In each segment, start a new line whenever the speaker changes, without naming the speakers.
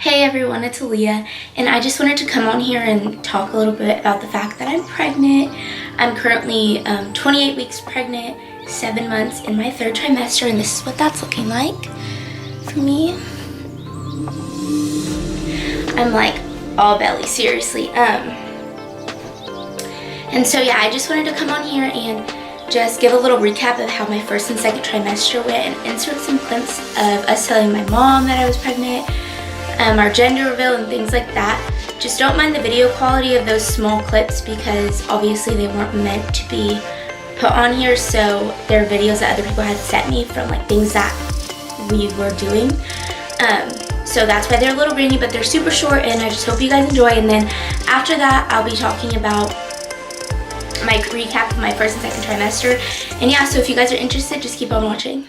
Hey everyone, it's Aaliyah, and I just wanted to come on here and talk a little bit about the fact that I'm pregnant. I'm currently 28 weeks pregnant, 7 months in my 3rd trimester, and this is what that's looking like for me. I'm like all belly, seriously. And so yeah, I just wanted to come on here and just give a little recap of how my 1st and 2nd trimester went and insert some clips of us telling my mom that I was pregnant, our gender reveal and things like that. Just don't mind the video quality of those small clips because obviously they weren't meant to be put on here, so they're videos that other people had sent me from like things that we were doing. So that's why they're a little grainy, but they're super short, and I just hope you guys enjoy. And then after that, I'll be talking about my recap of my 1st and 2nd trimester. And yeah, so if you guys are interested, just keep on watching.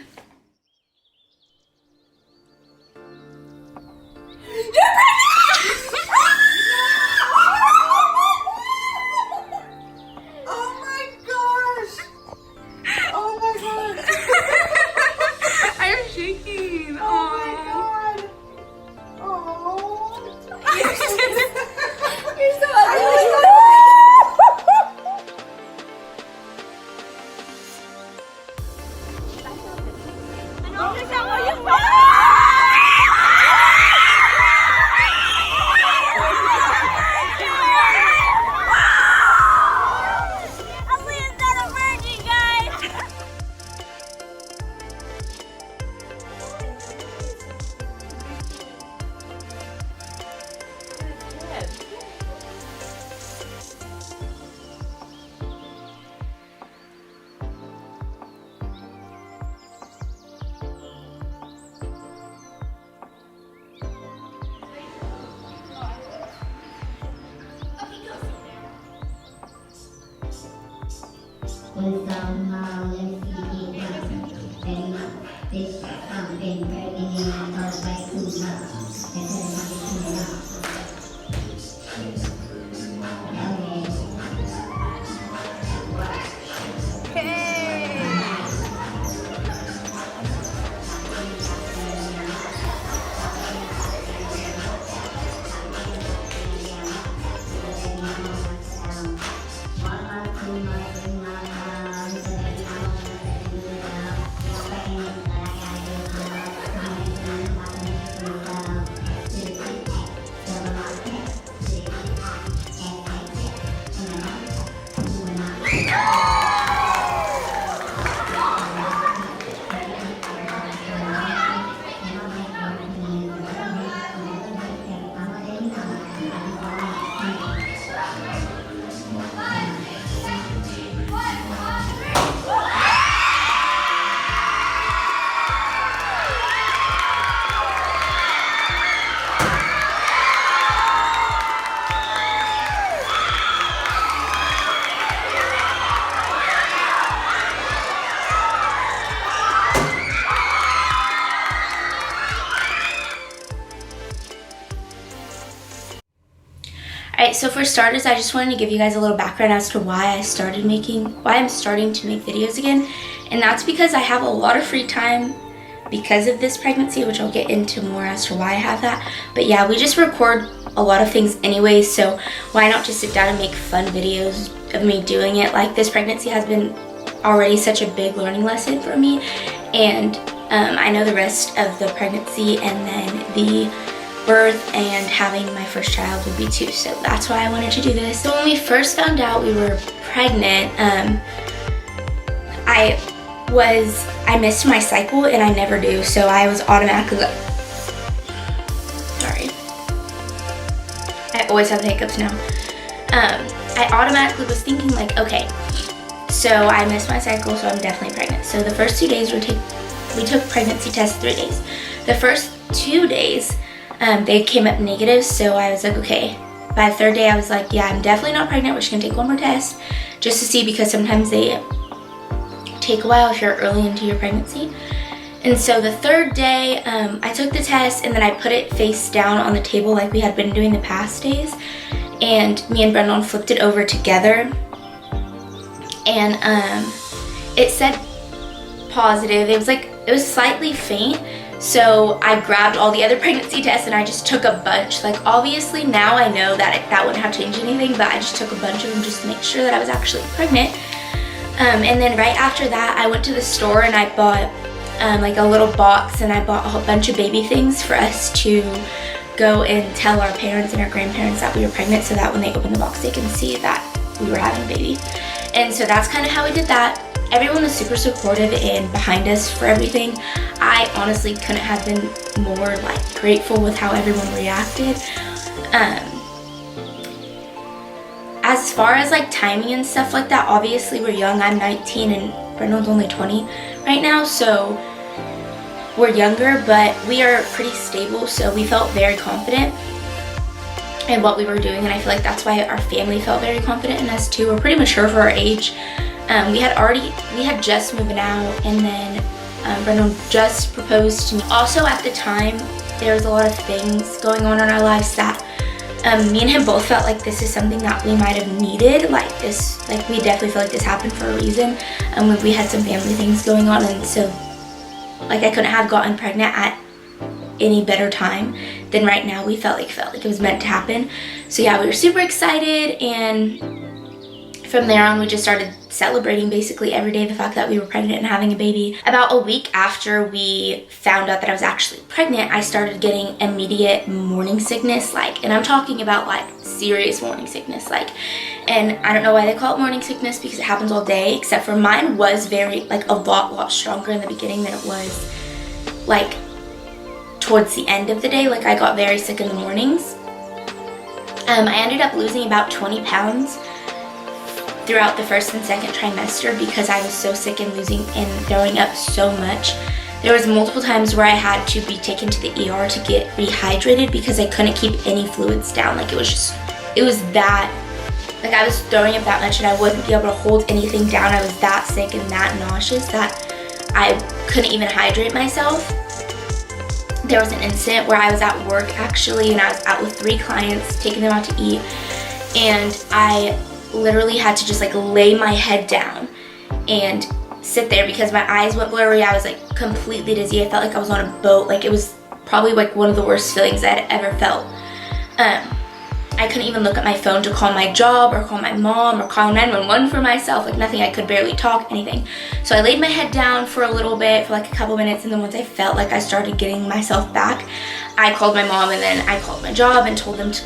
Alright, so for starters, I just wanted to give you guys a little background as to why I'm starting to make videos again. And that's because I have a lot of free time because of this pregnancy, which I'll get into more as to why I have that. But yeah, we just record a lot of things anyways, so why not just sit down and make fun videos of me doing it? Like, this pregnancy has been already such a big learning lesson for me, and I know the rest of the pregnancy and then the birth and having my 1st child would be too, so that's why I wanted to do this. So when we first found out we were pregnant, I missed my cycle, and I never do, so I was automatically like, sorry, I always have the hiccups now. I automatically was thinking like, okay, so I missed my cycle, so I'm definitely pregnant. So the first 2 days we took pregnancy tests 3 days. The first 2 days, they came up negative, so I was like, okay. By the 3rd day, I was like, yeah, I'm definitely not pregnant. We're just gonna take one more test just to see, because sometimes they take a while if you're early into your pregnancy. And so the 3rd day, I took the test, and then I put it face down on the table like we had been doing the past days. And me and Brendan flipped it over together. And it said positive. It was slightly faint, So I grabbed all the other pregnancy tests and I just took a bunch. Like, obviously now I know that that wouldn't have changed anything, but I just took a bunch of them just to make sure that I was actually pregnant. And then right after that, I went to the store and I bought like a little box, and I bought a whole bunch of baby things for us to go and tell our parents and our grandparents that we were pregnant, so that when they open the box they can see that we were having a baby. And so that's kind of how we did that. Everyone was super supportive and behind us for everything. I honestly couldn't have been more like grateful with how everyone reacted. As far as like timing and stuff like that, obviously we're young. I'm 19 and Brendan's only 20 right now, so we're younger, but we are pretty stable, so we felt very confident in what we were doing, and I feel like that's why our family felt very confident in us too. We're pretty mature for our age. We had just moved out, and then Brendan just proposed to me. Also at the time, there was a lot of things going on in our lives that me and him both felt like this is something that we might have needed. Like this, like we definitely feel like this happened for a reason. We had some family things going on, and so like I couldn't have gotten pregnant at any better time than right now. We felt like it was meant to happen. So yeah, we were super excited, and from there on we just started celebrating basically every day the fact that we were pregnant and having a baby. About a week after we found out that I was actually pregnant, I started getting immediate morning sickness, and I'm talking about like serious morning sickness, and I don't know why they call it morning sickness because it happens all day, except for mine was very like a lot stronger in the beginning than it was like towards the end of the day. Like I got very sick in the mornings. I ended up losing about 20 pounds throughout the first and second trimester because I was so sick and losing and throwing up so much. There was multiple times where I had to be taken to the ER to get rehydrated because I couldn't keep any fluids down. Like it was that, like I was throwing up that much and I wouldn't be able to hold anything down. I was that sick and that nauseous that I couldn't even hydrate myself. There was an incident where I was at work actually, and I was out with 3 clients, taking them out to eat, and I literally had to just like lay my head down and sit there because my eyes went blurry. I was like completely dizzy. I felt like I was on a boat. Like it was probably like one of the worst feelings I had ever felt. I couldn't even look at my phone to call my job or call my mom or call 911 for myself. Like nothing. I could barely talk, anything. So I laid my head down for a little bit, for like a couple minutes, and then once I felt like I started getting myself back, I called my mom, and then I called my job and told them to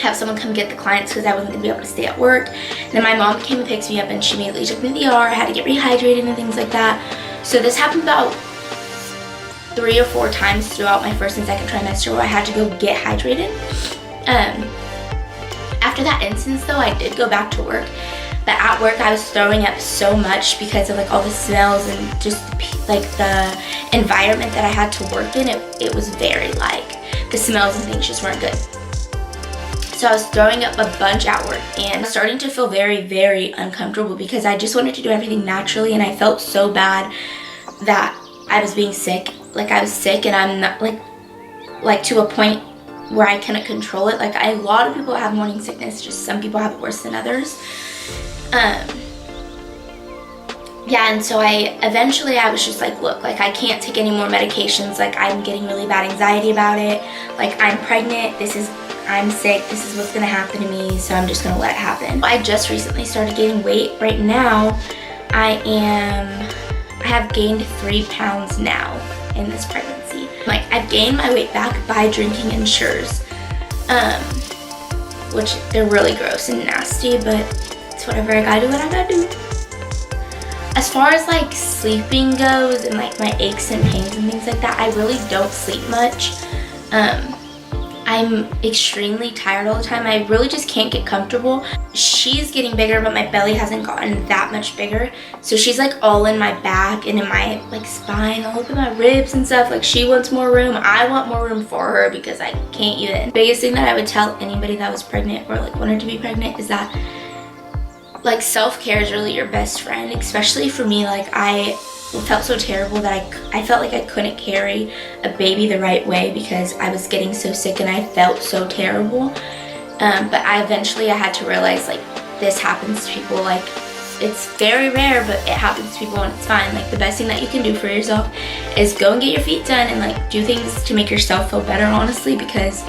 have someone come get the clients because I wasn't going to be able to stay at work. And then my mom came and picked me up, and she immediately took me to the ER. I had to get rehydrated and things like that. So this happened about 3 or 4 times throughout my first and second trimester where I had to go get hydrated. After that instance though, I did go back to work, but at work I was throwing up so much because of like all the smells and just like the environment that I had to work in. It was very like the smells and things just weren't good. So I was throwing up a bunch at work and starting to feel very uncomfortable because I just wanted to do everything naturally, and I felt so bad that I was being sick. Like I was sick and I'm not like to a point where I couldn't control it. Like a lot of people have morning sickness, just some people have it worse than others. Yeah, and so I was just like, look, like I can't take any more medications. Like I'm getting really bad anxiety about it. Like I'm pregnant, I'm sick, this is what's gonna happen to me, so I'm just gonna let it happen. I just recently started gaining weight. Right now, I have gained 3 pounds now in this pregnancy. Like I've gained my weight back by drinking Ensures, which they're really gross and nasty, but it's whatever, I gotta do what I gotta do. As far as like sleeping goes and like my aches and pains and things like that, I really don't sleep much. I'm extremely tired all the time. I really just can't get comfortable. She's getting bigger, but my belly hasn't gotten that much bigger. So she's like all in my back and in my like spine, all up in my ribs and stuff. Like she wants more room. I want more room for her because I can't even. Biggest thing that I would tell anybody that was pregnant or like wanted to be pregnant is that like self-care is really your best friend, especially for me. Like I felt so terrible that I felt like I couldn't carry a baby the right way because I was getting so sick and I felt so terrible. But I had to realize like this happens to people like It's very rare, but it happens to people and it's fine. Like, the best thing that you can do for yourself is go and get your feet done and like do things to make yourself feel better, honestly, because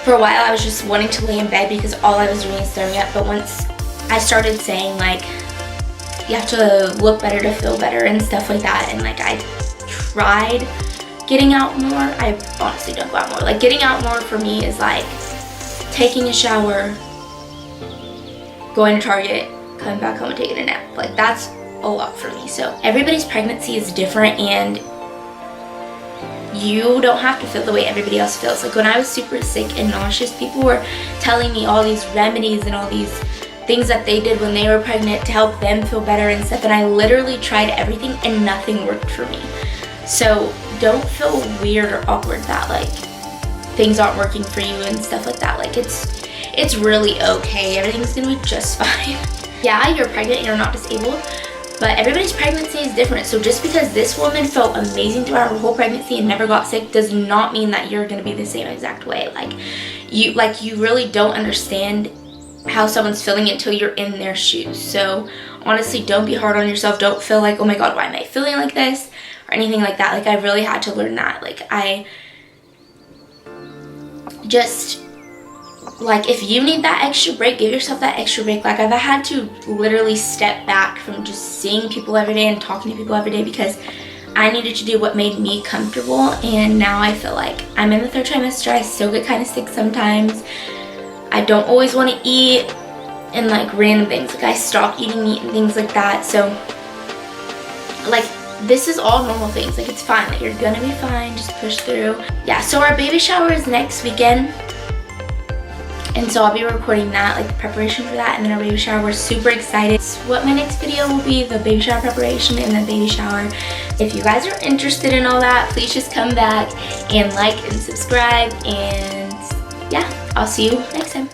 for a while I was just wanting to lay in bed because all I was doing is throwing up. But once I started saying like, you have to look better to feel better and stuff like that, and like I tried getting out more. I honestly don't go out more. Like, getting out more for me is like taking a shower, going to Target, coming back home and taking a nap. Like, that's a lot for me. So everybody's pregnancy is different, and you don't have to feel the way everybody else feels. Like, when I was super sick and nauseous, people were telling me all these remedies and all these things that they did when they were pregnant to help them feel better and stuff, and I literally tried everything and nothing worked for me. So don't feel weird or awkward that like things aren't working for you and stuff like that. Like, it's really okay. Everything's gonna be just fine. Yeah, you're pregnant and you're not disabled, but everybody's pregnancy is different. So just because this woman felt amazing throughout her whole pregnancy and never got sick does not mean that you're gonna be the same exact way. Like you really don't understand how someone's feeling until you're in their shoes. So honestly, don't be hard on yourself. Don't feel like, oh my god, why am I feeling like this, or anything like that. Like, I really had to learn that. Like, I just, like, if you need that extra break, give yourself that extra break. Like, I've had to literally step back from just seeing people every day and talking to people every day because I needed to do what made me comfortable. And now I feel like I'm in the 3rd trimester. I still get kind of sick sometimes. I don't always want to eat and like random things. Like, I stopped eating meat and things like that. So like, this is all normal things. Like, it's fine. Like, you're gonna be fine. Just push through. Yeah, so our baby shower is next weekend. And so I'll be recording that, like the preparation for that, and then our baby shower. We're super excited. What my next video will be, the baby shower preparation and the baby shower. If you guys are interested in all that, please just come back and like and subscribe, and yeah, I'll see you next time.